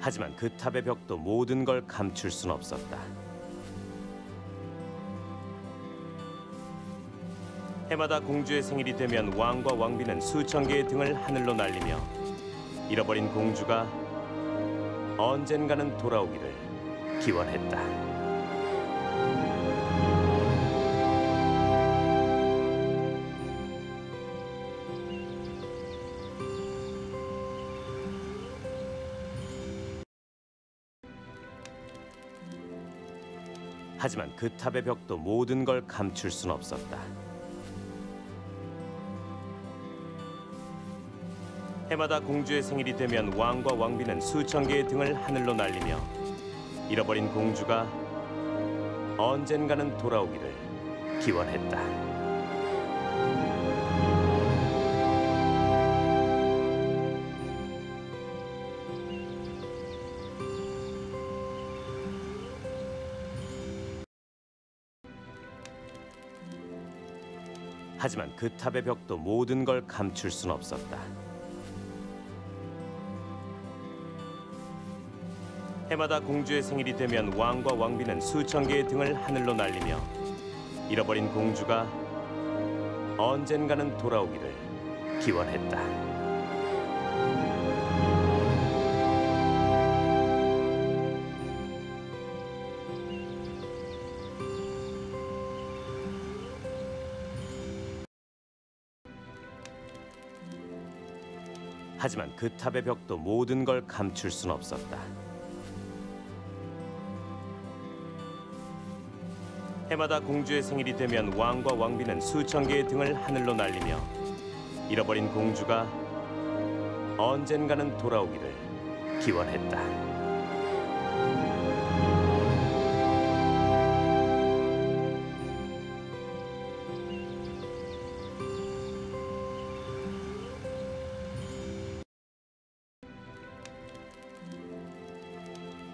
하지만 그 탑의 벽도 모든 걸 감출 순 없었다. 해마다 공주의 생일이 되면 왕과 왕비는 수천 개의 등을 하늘로 날리며 잃어버린 공주가 언젠가는 돌아오기를 기원했다. 하지만 그 탑의 벽도 모든 걸 감출 순 없었다. 해마다 공주의 생일이 되면 왕과 왕비는 수천 개의 등을 하늘로 날리며 잃어버린 공주가 언젠가는 돌아오기를 기원했다. 하지만 그 탑의 벽도 모든 걸 감출 순 없었다. 해마다 공주의 생일이 되면 왕과 왕비는 수천 개의 등을 하늘로 날리며 잃어버린 공주가 언젠가는 돌아오기를 기원했다. 하지만 그 탑의 벽도 모든 걸 감출 순 없었다. 해마다 공주의 생일이 되면 왕과 왕비는 수천 개의 등을 하늘로 날리며 잃어버린 공주가 언젠가는 돌아오기를 기원했다.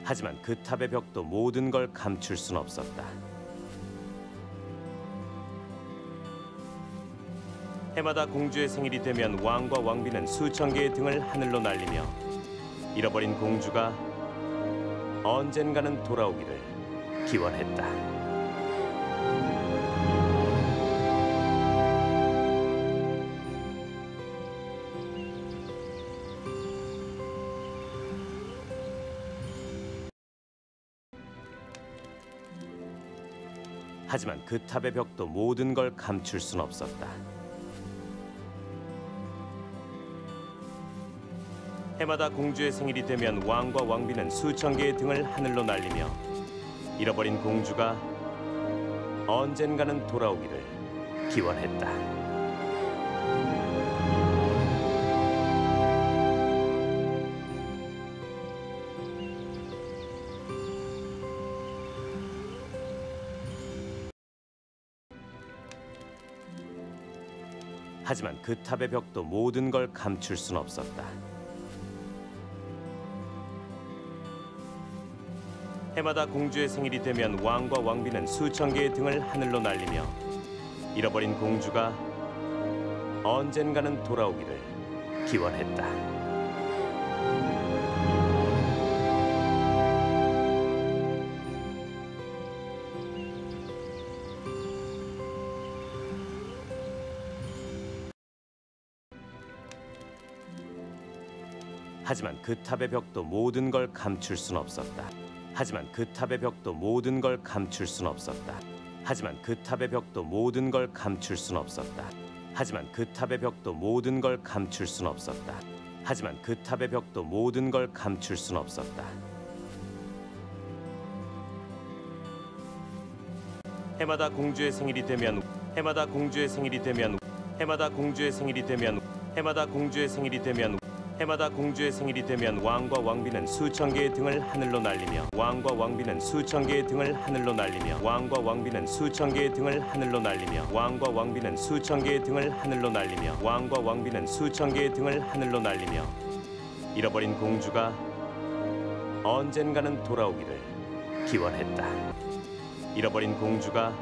하지만 그 탑의 벽도 모든 걸 감출 순 없었다. 해마다 공주의 생일이 되면 왕과 왕비는 수천 개의 등을 하늘로 날리며 잃어버린 공주가 언젠가는 돌아오기를 기원했다. 하지만 그 탑의 벽도 모든 걸 감출 순 없었다. 해마다 공주의 생일이 되면 왕과 왕비는 수천 개의 등을 하늘로 날리며 잃어버린 공주가 언젠가는 돌아오기를 기원했다. 하지만 그 탑의 벽도 모든 걸 감출 순 없었다. 해마다 공주의 생일이 되면 왕과 왕비는 수천 개의 등을 하늘로 날리며 잃어버린 공주가 언젠가는 돌아오기를 기원했다. 하지만 그 탑의 벽도 모든 걸 감출 순 없었다. 하지만 그 탑의 벽도 모든 걸 감출 순 없었다. 하지만 그 탑의 벽도 모든 걸 감출 순 없었다. 하지만 그 탑의 벽도 모든 걸 감출 순 없었다. 하지만 그 탑의 벽도 모든 걸 감출 순 없었다. 해마다 공주의 생일이 되면 해마다 공주의 생일이 되면 해마다 공주의 생일이 되면 해마다 공주의 생일이 되면 해마다 공주의 생일이 되면 왕과 왕비는 수천 개의 등을 하늘로 날리며 왕과 왕비는 수천 개의 등을 하늘로 날리며 왕과 왕비는 수천 개의 등을 하늘로 날리며 왕과 왕비는 수천 개의 등을 하늘로 날리며 왕과 왕비는 수천 개의 등을 하늘로 날리며 잃어버린 공주가 언젠가는 돌아오기를 기원했다. 잃어버린 공주가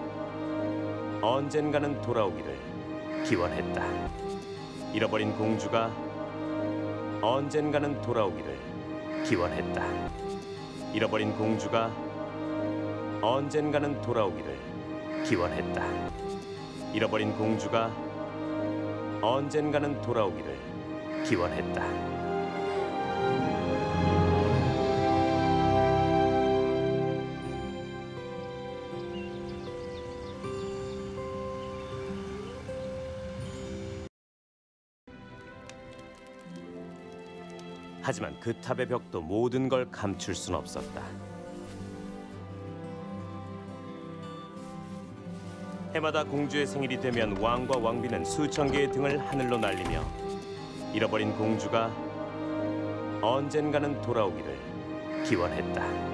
언젠가는 돌아오기를 기원했다. 잃어버린 공주가 언젠가는 돌아오기를 기원했다. 잃어버린 공주가 언젠가는 돌아오기를 기원했다. 잃어버린 공주가 언젠가는 돌아오기를 기원했다. 하지만 그 탑의 벽도 모든 걸 감출 순 없었다. 해마다 공주의 생일이 되면 왕과 왕비는 수천 개의 등을 하늘로 날리며 잃어버린 공주가 언젠가는 돌아오기를 기원했다.